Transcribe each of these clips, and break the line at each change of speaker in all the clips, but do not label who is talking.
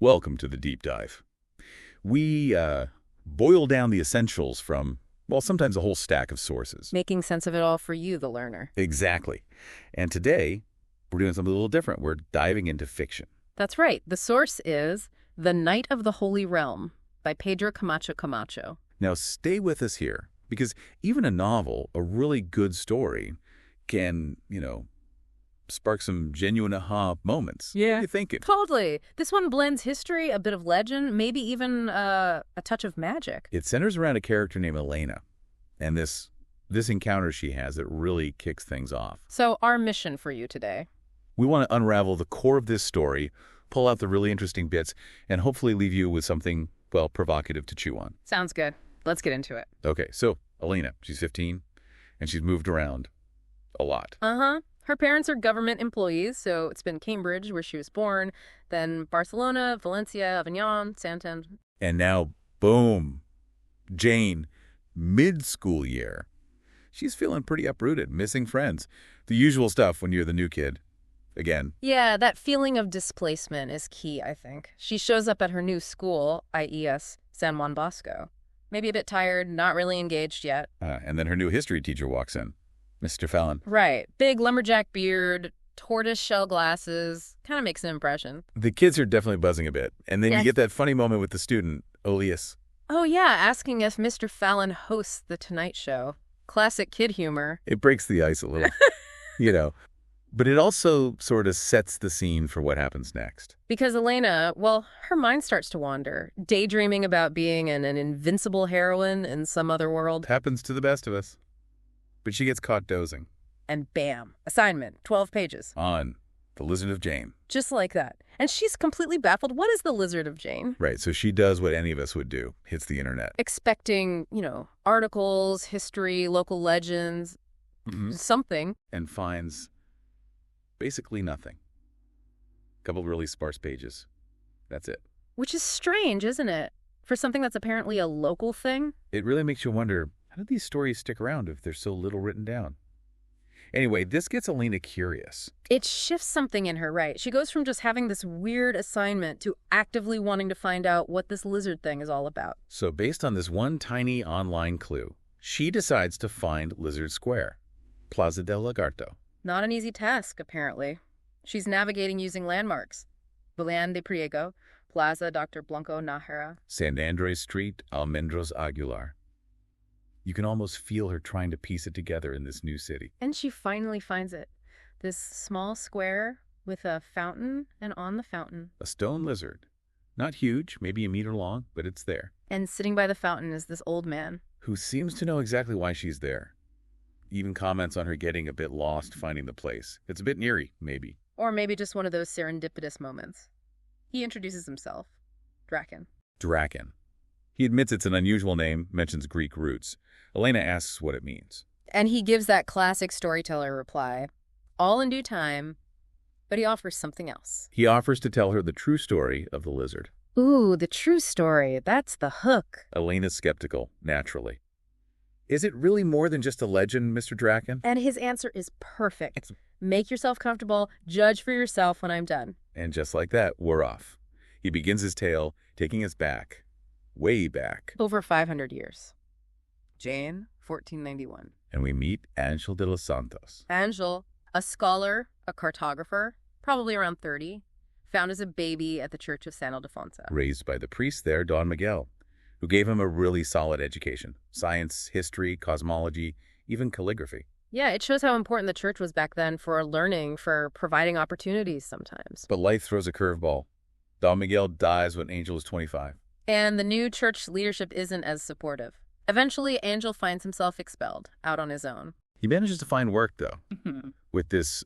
Welcome to the deep dive. We boil down the essentials from, well, sometimes a whole stack of sources.
Making sense of it all for you, the learner.
Exactly. And today, we're doing something a little different. We're diving into fiction.
That's right. The source is The Knight of the Holy Realm by Pedro Camacho.
Now, stay with us here, because even a novel, a really good story, can, spark some genuine aha moments.
Yeah.
What are you thinking?
Totally. This one blends history, a bit of legend, maybe even a touch of magic.
It centers around a character named Elena, and this encounter she has that really kicks things off.
So our mission for you today.
We want to unravel the core of this story, pull out the really interesting bits, and hopefully leave you with something, well, provocative to chew on.
Sounds good. Let's get into it.
Okay, so Elena, she's 15, and she's moved around a lot.
Uh-huh. Her parents are government employees, so it's been Cambridge, where she was born, then Barcelona, Valencia, Avignon, Santander.
And now, boom, Jane, mid-school year. She's feeling pretty uprooted, missing friends. The usual stuff when you're the new kid. Again.
Yeah, that feeling of displacement is key, I think. She shows up at her new school, IES, San Juan Bosco. Maybe a bit tired, not really engaged yet.
And then her new history teacher walks in, Mr. Fallon.
Right. Big lumberjack beard, tortoise-shell glasses. Kind of makes an impression.
The kids are definitely buzzing a bit. And then
Yes.
you get that funny moment with the student, Elias.
Oh, yeah, asking if Mr. Fallon hosts The Tonight Show. Classic kid humor.
It breaks the ice a little, But it also sort of sets the scene for what happens next.
Because Elena, well, her mind starts to wander, daydreaming about being an invincible heroine in some other world.
Happens to the best of us. But she gets caught dozing
And bam, assignment, 12 pages.
on The Lizard of Jane.
Just like that. And she's completely baffled. What is the Lizard of Jane?
Right, so she does what any of us would do, hits the internet.
Expecting, articles, history, local legends, something.
And finds basically nothing. A couple of really sparse pages. That's it.
Which is strange, isn't it? For something that's apparently a local thing?
It really makes you wonder, how do these stories stick around if there's so little written down? Anyway, this gets Elena curious.
It shifts something in her, right? She goes from just having this weird assignment to actively wanting to find out what this lizard thing is all about.
So based on this one tiny online clue, she decides to find Lizard Square, Plaza del Lagarto.
Not an easy task, apparently. She's navigating using landmarks. Boleyn de Priego, Plaza Dr. Blanco Nájera.
San Andres Street, Almendros Aguilar. You can almost feel her trying to piece it together in this new city.
And she finally finds it. This small square with a fountain, and on the fountain.
A stone lizard. Not huge, maybe a meter long, but it's there.
And sitting by the fountain is this old man.
Who seems to know exactly why she's there. Even comments on her getting a bit lost finding the place. It's a bit eerie, maybe.
Or maybe just one of those serendipitous moments. He introduces himself. Draken.
Draken. He admits it's an unusual name, mentions Greek roots. Elena asks what it means.
And he gives that classic storyteller reply. All in due time, but he offers something else.
He offers to tell her the true story of the lizard.
Ooh, the true story. That's the hook.
Elena's skeptical, naturally. Is it really more than just a legend, Mr. Draken?
And his answer is perfect. Make yourself comfortable. Judge for yourself when I'm done.
And just like that, we're off. He begins his tale, taking us back, way back.
Over 500 years. Jane, 1491.
And we meet Angel de los Santos.
Angel, a scholar, a cartographer, probably around 30, found as a baby at the Church of San Ildefonso.
Raised by the priest there, Don Miguel, who gave him a really solid education. Science, history, cosmology, even calligraphy.
Yeah, it shows how important the church was back then for learning, for providing opportunities sometimes.
But life throws a curveball. Don Miguel dies when Angel is 25.
And the new church leadership isn't as supportive. Eventually, Angel finds himself expelled, out on his own.
He manages to find work, though, with this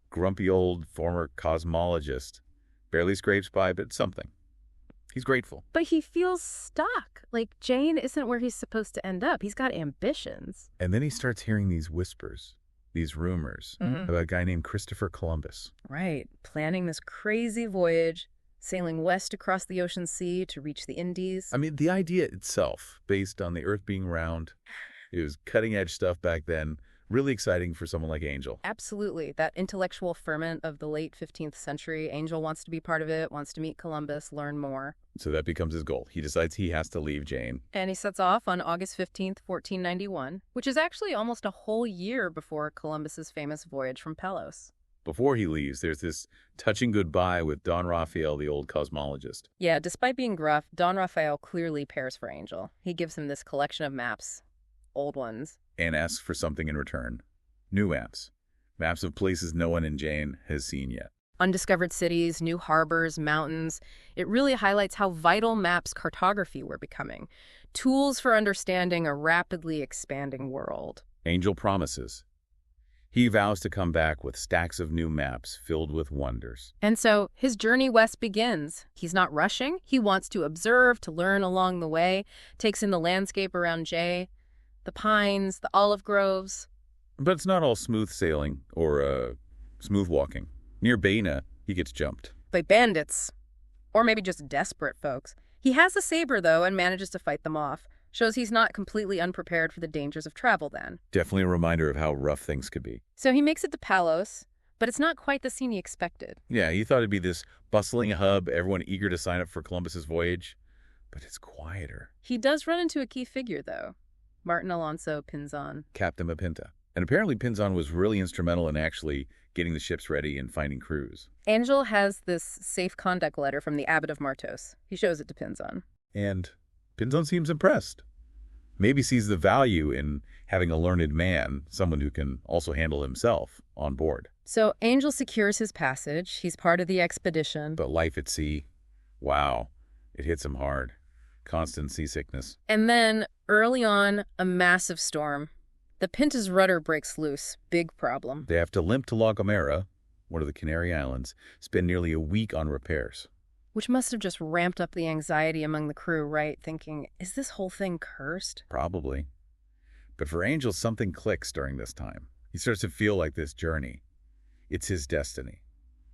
grumpy old former cosmologist. Barely scrapes by, but something. He's grateful.
But he feels stuck. Like, Jane isn't where he's supposed to end up. He's got ambitions.
And then he starts hearing these whispers, these rumors, about a guy named Christopher Columbus.
Right. Planning this crazy voyage, sailing west across the ocean sea to reach the Indies.
I mean, the idea itself, based on the Earth being round, it was cutting-edge stuff back then, Really exciting for someone like Angel.
Absolutely. That intellectual ferment of the late 15th century. Angel wants to be part of it, wants to meet Columbus, learn more.
So that becomes his goal. He decides he has to leave Jane.
And he sets off on August 15th, 1491, which is actually almost a whole year before Columbus's famous voyage from Palos.
Before he leaves, there's this touching goodbye with Don Raphael, the old cosmologist.
Yeah, despite being gruff, Don Raphael clearly cares for Angel. He gives him this collection of maps, old ones.
And asks for something in return. New maps. Maps of places no one in Jane has seen yet.
Undiscovered cities, new harbors, mountains. It really highlights how vital maps cartography were becoming. Tools for understanding a rapidly expanding world.
Angel promises. He vows to come back with stacks of new maps filled with wonders.
And so his journey west begins. He's not rushing. He wants to observe, to learn along the way, takes in the landscape around Jay, the pines, the olive groves.
But it's not all smooth sailing or smooth walking. Near Baina, he gets jumped.
By bandits. Or maybe just desperate folks. He has a saber, though, and manages to fight them off. Shows he's not completely unprepared for the dangers of travel then.
Definitely a reminder of how rough things could be.
So he makes it to Palos, but it's not quite the scene he expected.
Yeah, he thought it'd be this bustling hub, everyone eager to sign up for Columbus's voyage. But it's quieter.
He does run into a key figure, though. Martin Alonso Pinzon.
Captain Mapinta. And apparently Pinzon was really instrumental in actually getting the ships ready and finding crews.
Angel has this safe conduct letter from the abbot of Martos. He shows it to Pinzon.
And Pinzon seems impressed. Maybe sees the value in having a learned man, someone who can also handle himself, on board.
So Angel secures his passage. He's part of the expedition.
But life at sea, wow, it hits him hard. Constant seasickness.
And then, early on, a massive storm. The Pinta's rudder breaks loose. Big problem.
They have to limp to La Gomera, one of the Canary Islands, spend nearly a week on repairs.
Which must have just ramped up the anxiety among the crew, right? Thinking, is this whole thing cursed?
Probably. But for Angel, something clicks during this time. He starts to feel like this journey. It's his destiny,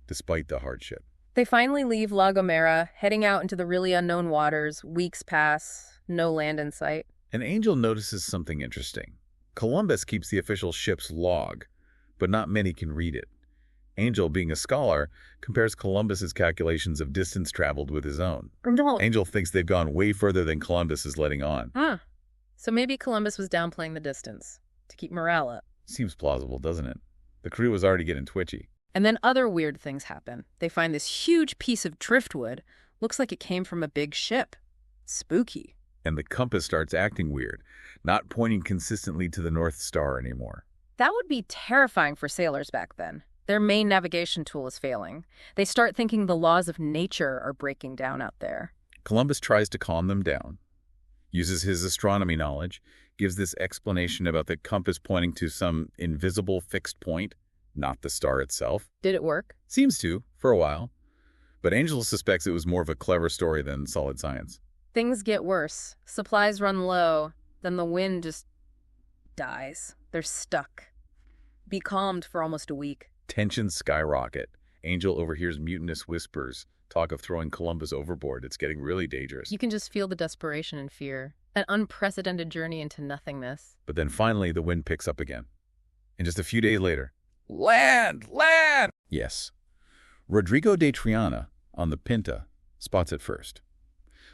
despite the hardship.
They finally leave La Gomera, heading out into the really unknown waters. Weeks pass, no land in sight.
And Angel notices something interesting. Columbus keeps the official ship's log, but not many can read it. Angel, being a scholar, compares Columbus's calculations of distance traveled with his own. Angel thinks they've gone way further than Columbus is letting on.
So maybe Columbus was downplaying the distance to keep morale up.
Seems plausible, doesn't it? The crew was already getting twitchy.
And then other weird things happen. They find this huge piece of driftwood. Looks like it came from a big ship. Spooky.
And the compass starts acting weird, not pointing consistently to the North Star anymore.
That would be terrifying for sailors back then. Their main navigation tool is failing. They start thinking the laws of nature are breaking down out there.
Columbus tries to calm them down, uses his astronomy knowledge, gives this explanation about the compass pointing to some invisible fixed point, not the star itself.
Did it work?
Seems to, for a while. But Angel suspects it was more of a clever story than solid science.
Things get worse. Supplies run low. Then the wind just dies. They're stuck. Becalmed for almost a week.
Tensions skyrocket. Angel overhears mutinous whispers, talk of throwing Columbus overboard. It's getting really dangerous.
You can just feel the desperation and fear. An unprecedented journey into nothingness.
But then finally the wind picks up again. And just a few days later, land! Land! Yes. Rodrigo de Triana, on the Pinta, spots it first.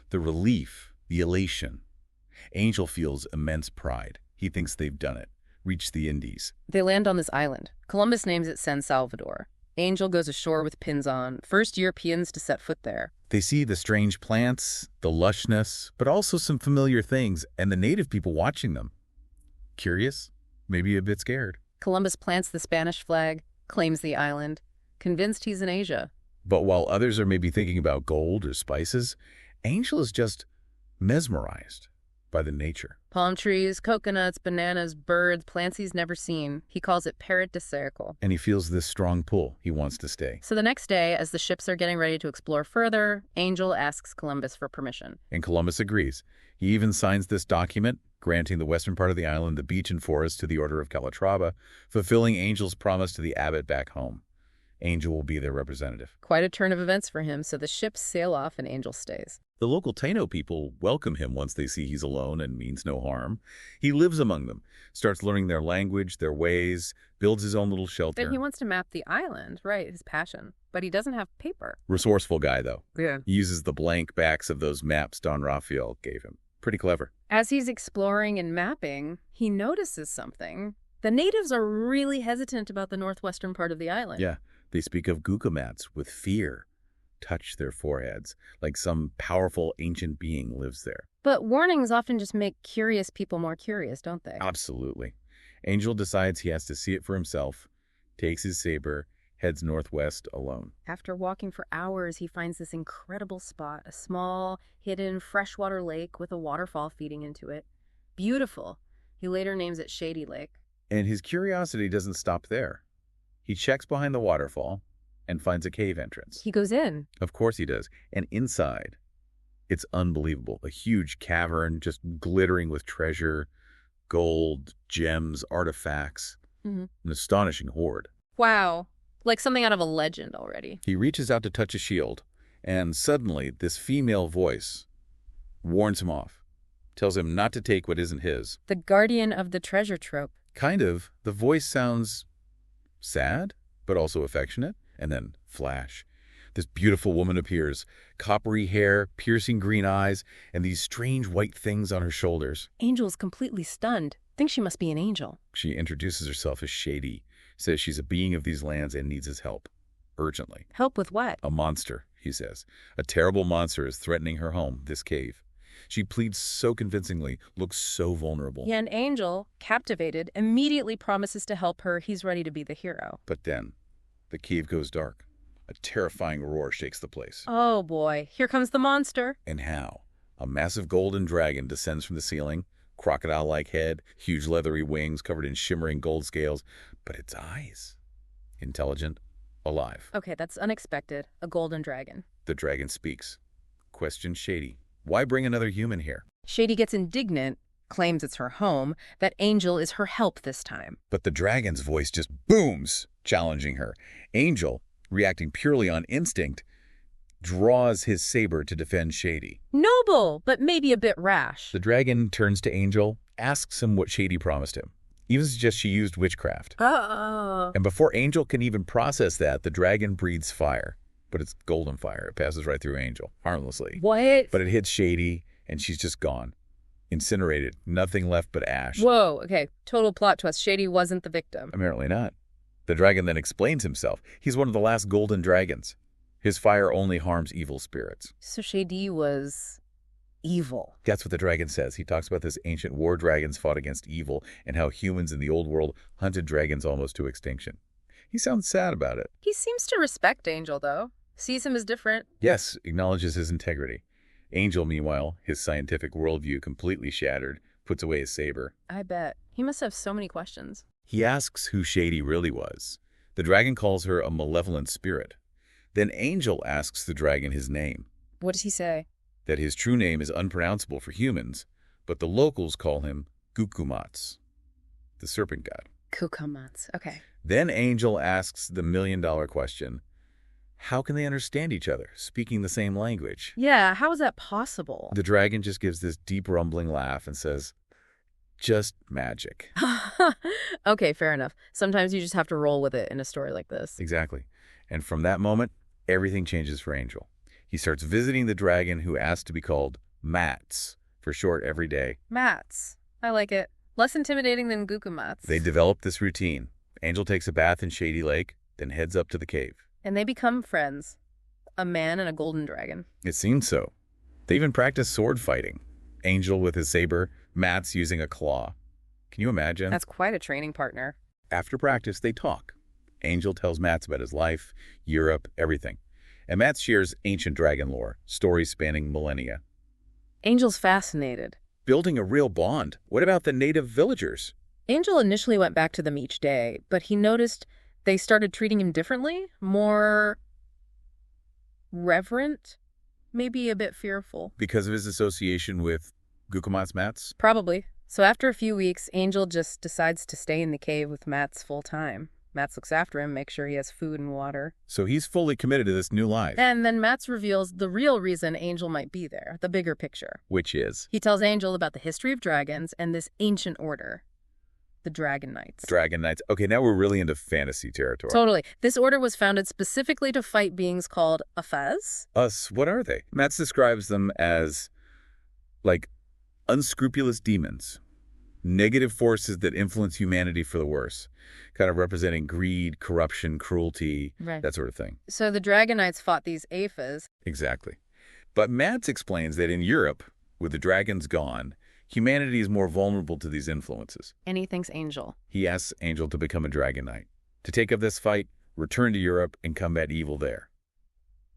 The relief, the elation. Angel feels immense pride. He thinks they've done it. Reached the Indies.
They land on this island. Columbus names it San Salvador. Angel goes ashore with Pinzon, first Europeans to set foot there.
They see the strange plants, the lushness, but also some familiar things, and the native people watching them. Curious, maybe a bit scared.
Columbus plants the Spanish flag, claims the island, convinced he's in Asia.
But while others are maybe thinking about gold or spices, Angel is just mesmerized by the nature.
Palm trees, coconuts, bananas, birds, plants he's never seen. He calls it Paradis de Cercle.
And he feels this strong pull. He wants to stay.
So the next day, as the ships are getting ready to explore further, Angel asks Columbus for permission.
And Columbus agrees. He even signs this document, granting the western part of the island, the beach and forest, to the Order of Calatrava, fulfilling Angel's promise to the abbot back home. Angel will be their representative.
Quite a turn of events for him, so the ships sail off and Angel stays.
The local Taino people welcome him once they see he's alone and means no harm. He lives among them, starts learning their language, their ways, builds his own little shelter.
Then he wants to map the island, right, his passion. But he doesn't have paper.
Resourceful guy, though.
Yeah.
He uses the blank backs of those maps Don Raphael gave him. Pretty clever.
As he's exploring and mapping, he notices something. The natives are really hesitant about the northwestern part of the island.
Yeah, they speak of Gukumats with fear. Touch their foreheads, like some powerful ancient being lives there.
But warnings often just make curious people more curious, don't they?
Absolutely. Angel decides he has to see it for himself, takes his saber, heads northwest alone.
After walking for hours, he finds this incredible spot, a small, hidden freshwater lake with a waterfall feeding into it. Beautiful. He later names it Shady Lake.
And his curiosity doesn't stop there. He checks behind the waterfall and finds a cave entrance.
He goes in.
Of course he does. And inside, it's unbelievable. A huge cavern just glittering with treasure, gold, gems, artifacts. An astonishing hoard.
Wow. Like something out of a legend already.
He reaches out to touch a shield, and suddenly this female voice warns him off, tells him not to take what isn't his.
The guardian of the treasure trope.
Kind of. The voice sounds sad, but also affectionate. And then, flash. This beautiful woman appears, coppery hair, piercing green eyes, and these strange white things on her shoulders.
Angel's completely stunned. Thinks she must be an angel.
She introduces herself as Shady, says she's a being of these lands and needs his help. Urgently.
Help with what?
A monster, he says. A terrible monster is threatening her home, this cave. She pleads so convincingly, looks so vulnerable.
Yeah, and Angel, captivated, immediately promises to help her. He's ready to be the hero.
But then, the cave goes dark. A terrifying roar shakes the place.
Oh boy, here comes the monster.
And how? A massive golden dragon descends from the ceiling, crocodile-like head, huge leathery wings covered in shimmering gold scales, but its eyes, intelligent, alive.
Okay, that's unexpected. A golden dragon.
The dragon speaks. Questions Shady. Why bring another human here?
Shady gets indignant, claims it's her home, that Angel is her help this time.
But the dragon's voice just booms, challenging her. Angel, reacting purely on instinct, draws his saber to defend Shady.
Noble, but maybe a bit rash.
The dragon turns to Angel, asks him what Shady promised him. Even suggests she used witchcraft.
Oh.
And before Angel can even process that, the dragon breathes fire. But it's golden fire. It passes right through Angel, harmlessly.
What?
But it hits Shady, and she's just gone. Incinerated. Nothing left but ash.
Whoa, okay. Total plot twist. Shady wasn't the victim.
Apparently not. The dragon then explains himself. He's one of the last golden dragons. His fire only harms evil spirits.
So Shady was evil.
That's what the dragon says. He talks about this ancient war dragons fought against evil and how humans in the old world hunted dragons almost to extinction. He sounds sad about it.
He seems to respect Angel, though. Sees him as different.
Yes, acknowledges his integrity. Angel, meanwhile, his scientific worldview completely shattered, puts away his saber.
I bet. He must have so many questions.
He asks who Shady really was. The dragon calls her a malevolent spirit. Then Angel asks the dragon his name.
What does he say?
That his true name is unpronounceable for humans, but the locals call him Gukumats, the serpent god.
Kukamats. Okay.
Then Angel asks the million-dollar question, how can they understand each other, speaking the same language?
Yeah, how is that possible?
The dragon just gives this deep rumbling laugh and says, just magic.
Okay, fair enough. Sometimes you just have to roll with it in a story like this.
Exactly. And from that moment, everything changes for Angel. He starts visiting the dragon who asks to be called Mats, for short, every day.
Mats. I like it. Less intimidating than Gukumats.
They develop this routine. Angel takes a bath in Shady Lake, then heads up to the cave.
And they become friends. A man and a golden dragon.
It seems so. They even practice sword fighting. Angel with his saber, Mats using a claw. Can you imagine?
That's quite a training partner.
After practice, they talk. Angel tells Mats about his life, Europe, everything. And Mats shares ancient dragon lore, stories spanning millennia.
Angel's fascinated.
Building a real bond. What about the native villagers?
Angel initially went back to them each day, but he noticed they started treating him differently, more reverent, maybe a bit fearful.
Because of his association with Gukumats Mats?
Probably. So after a few weeks, Angel just decides to stay in the cave with Mats full time. Mats looks after him, makes sure he has food and water.
So he's fully committed to this new life.
And then Mats reveals the real reason Angel might be there, the bigger picture.
Which is?
He tells Angel about the history of dragons and this ancient order, the Dragon Knights.
Dragon Knights. Okay, now we're really into fantasy territory.
Totally. This order was founded specifically to fight beings called Afez.
What are they? Mats describes them as, like, unscrupulous demons. Negative forces that influence humanity for the worse, kind of representing greed, corruption, cruelty, that sort of thing.
So the Dragon Knights fought these Afez.
Exactly. But Mats explains that in Europe, with the dragons gone, humanity is more vulnerable to these influences.
And he thinks Angel.
He asks Angel to become a Dragon Knight, to take up this fight, return to Europe, and combat evil there.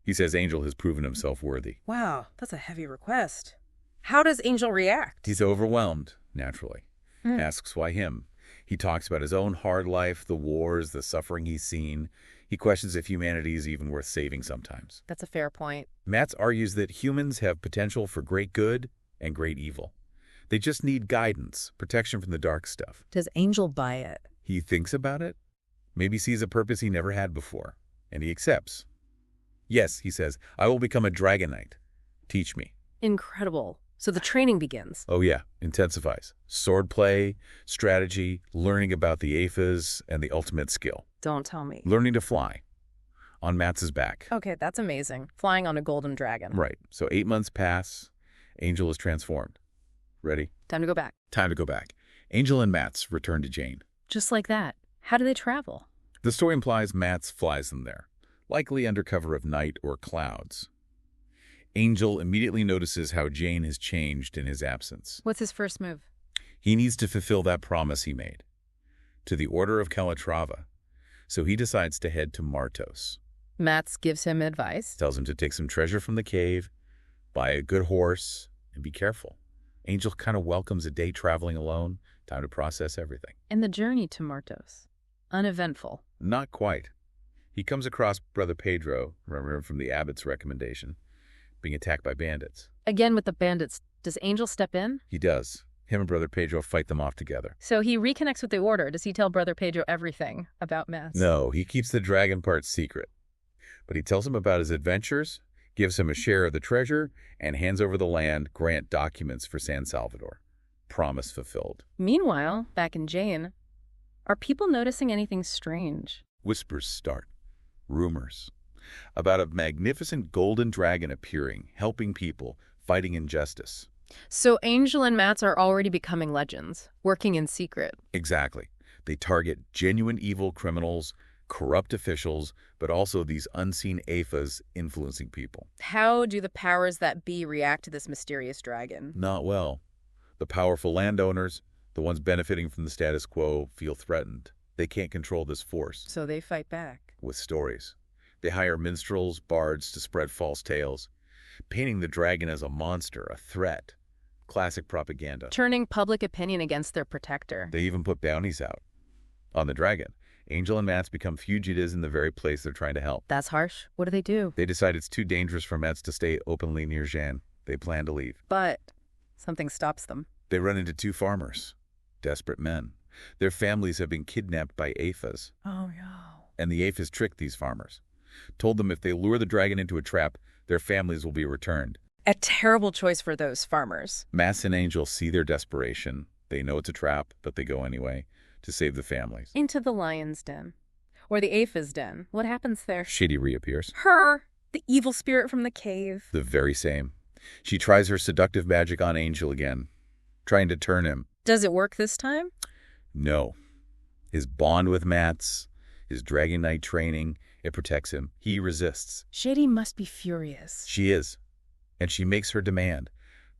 He says Angel has proven himself worthy.
Wow, that's a heavy request. How does Angel react?
He's overwhelmed, naturally. Asks why him. He talks about his own hard life, the wars, the suffering he's seen. He questions if humanity is even worth saving sometimes.
That's a fair point.
Mats argues that humans have potential for great good and great evil. They just need guidance, protection from the dark stuff.
Does Angel buy it?
He thinks about it, maybe sees a purpose he never had before, and he accepts. Yes, he says, I will become a Dragon Knight. Teach me.
Incredible. So the training begins.
Oh yeah, intensifies. Swordplay, strategy, learning about the Afez, and the ultimate skill.
Don't tell me.
Learning to fly. On Mats's back.
Okay, that's amazing. Flying on a golden dragon.
Right. So 8 months pass. Angel is transformed. Ready?
Time to go back.
Time to go back. Angel and Mats return to Jane.
Just like that. How do they travel?
The story implies Mats flies them there, likely under cover of night or clouds. Angel immediately notices how Jane has changed in his absence.
What's his first move?
He needs to fulfill that promise he made to the Order of Calatrava, so he decides to head to Martos.
Mats gives him advice.
Tells him to take some treasure from the cave, buy a good horse, and be careful. Angel kind of welcomes a day traveling alone, time to process everything.
And the journey to Martos? Uneventful.
Not quite. He comes across Brother Pedro, remember from the abbot's recommendation, being attacked by bandits.
Again with the bandits. Does Angel step in?
He does. Him and Brother Pedro fight them off together.
So he reconnects with the Order. Does he tell Brother Pedro everything about Mats?
No, he keeps the dragon part secret. But he tells him about his adventures, gives him a share of the treasure, and hands over the land, grant documents for San Salvador. Promise fulfilled.
Meanwhile, back in Jane, are people noticing anything strange?
Whispers start. Rumors. About a magnificent golden dragon appearing, helping people, fighting injustice.
So Angel and Mats are already becoming legends, working in secret.
Exactly. They target genuine evil criminals, corrupt officials, but also these unseen Afez influencing people.
How do the powers that be react to this mysterious dragon?
Not well. The powerful landowners, the ones benefiting from the status quo, feel threatened. They can't control this force.
So they fight back.
With stories. They hire minstrels, bards to spread false tales, painting the dragon as a monster, a threat. Classic propaganda.
Turning public opinion against their protector.
They even put bounties out on the dragon. Angel and Mats become fugitives in the very place they're trying to help.
That's harsh. What do?
They decide it's too dangerous for Mats to stay openly near Jeanne. They plan to leave.
But something stops them.
They run into 2 farmers, desperate men. Their families have been kidnapped by Afez.
Oh, no.
And the Afez tricked these farmers. Told them if they lure the dragon into a trap, their families will be returned.
A terrible choice for those farmers.
Mats and Angel see their desperation. They know it's a trap, but they go anyway to save the families.
Into the lion's den. Or the Afez den. What happens there?
Shady reappears.
Her! The evil spirit from the cave.
The very same. She tries her seductive magic on Angel again, trying to turn him.
Does it work this time?
No. His bond with Mats, his Dragon Knight training, it protects him. He resists.
Shady must be furious.
She is. And she makes her demand.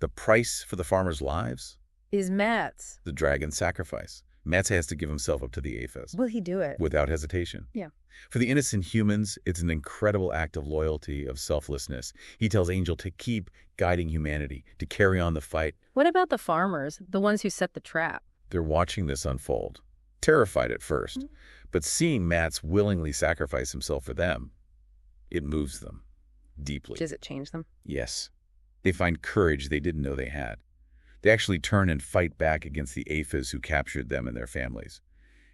The price for the farmers' lives?
Is Mats.
The dragon's sacrifice. Mats has to give himself up to the Afez.
Will he do it?
Without hesitation.
Yeah.
For the innocent humans, it's an incredible act of loyalty, of selflessness. He tells Angel to keep guiding humanity, to carry on the fight.
What about the farmers, the ones who set the trap?
They're watching this unfold, terrified at first, but seeing Mats willingly sacrifice himself for them, it moves them deeply.
Does it change them?
Yes. They find courage they didn't know they had. They actually turn and fight back against the Afez who captured them and their families.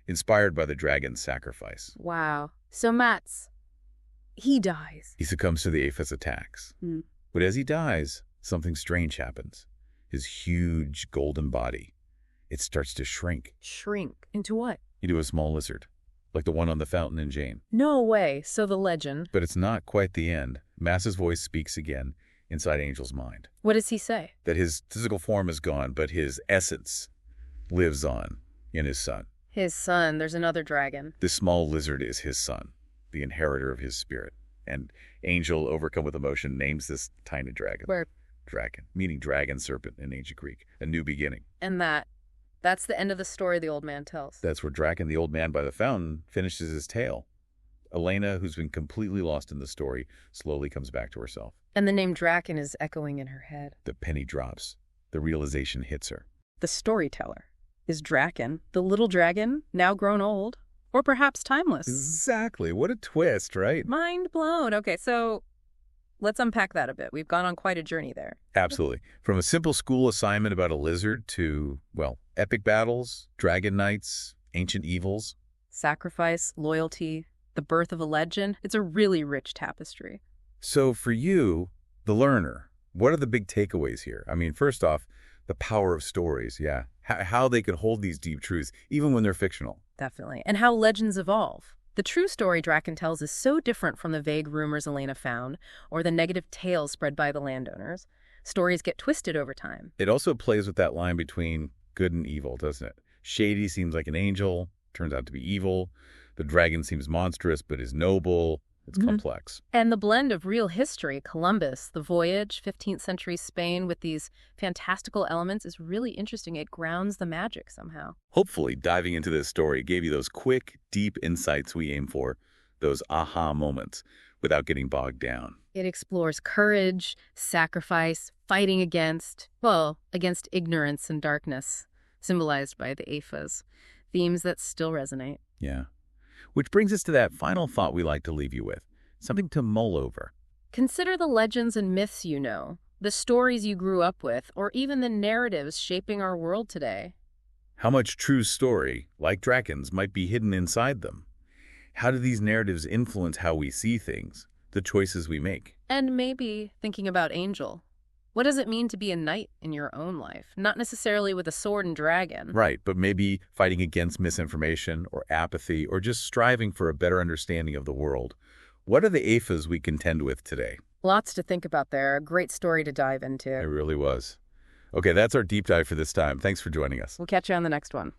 inspired by the dragon's sacrifice.
Wow. So Mats, he dies.
He succumbs to the Apha's attacks. But as he dies, something strange happens. His huge golden body, it starts to shrink
Shrink. Into what?
into a small lizard, like the one on the fountain in Jane.
No way. So the legend.
But it's not quite the end. Mass's voice speaks again inside Angel's mind.
What does he say?
That his physical form is gone, but his essence lives on in his son.
His son. There's another dragon.
This small lizard is his son, the inheritor of his spirit. And Angel, overcome with emotion, names this tiny dragon.
Where?
Dragon, meaning dragon serpent in ancient Greek, a new beginning.
And that's the end of the story the old man tells.
That's where Draken, the old man by the fountain, finishes his tale. Elena, who's been completely lost in the story, slowly comes back to herself.
And the name Draken is echoing in her head.
The penny drops. The realization hits her.
The storyteller is Draken, the little dragon, now grown old, or perhaps timeless.
Exactly. What a twist, right?
Mind blown. Okay, so let's unpack that a bit. We've gone on quite a journey there.
Absolutely. From a simple school assignment about a lizard to, well, epic battles, dragon knights, ancient evils.
Sacrifice, loyalty, the birth of a legend. It's a really rich tapestry.
So for you, the learner, what are the big takeaways here? I mean, first off, the power of stories, yeah. How they can hold these deep truths, even when they're fictional.
Definitely. And how legends evolve. The true story Draken tells is so different from the vague rumors Elena found, or the negative tales spread by the landowners. Stories get twisted over time.
It also plays with that line between good and evil, doesn't it? Shady seems like an angel, turns out to be evil. The dragon seems monstrous, but is noble. It's complex.
And the blend of real history, Columbus, the voyage, 15th century Spain, with these fantastical elements is really interesting. It grounds the magic somehow.
Hopefully, diving into this story gave you those quick, deep insights we aim for, those aha moments, without getting bogged down.
It explores courage, sacrifice, fighting against ignorance and darkness, symbolized by the Aphas, themes that still resonate.
Yeah. Which brings us to that final thought we like to leave you with, something to mull over.
Consider the legends and myths you know, the stories you grew up with, or even the narratives shaping our world today.
How much true story, like Draken's, might be hidden inside them? How do these narratives influence how we see things, the choices we make?
And maybe thinking about Angel. What does it mean to be a knight in your own life? Not necessarily with a sword and dragon.
Right, but maybe fighting against misinformation or apathy or just striving for a better understanding of the world. What are the Aphas we contend with today?
Lots to think about there. A great story to dive into.
It really was. Okay, that's our deep dive for this time. Thanks for joining us.
We'll catch you on the next one.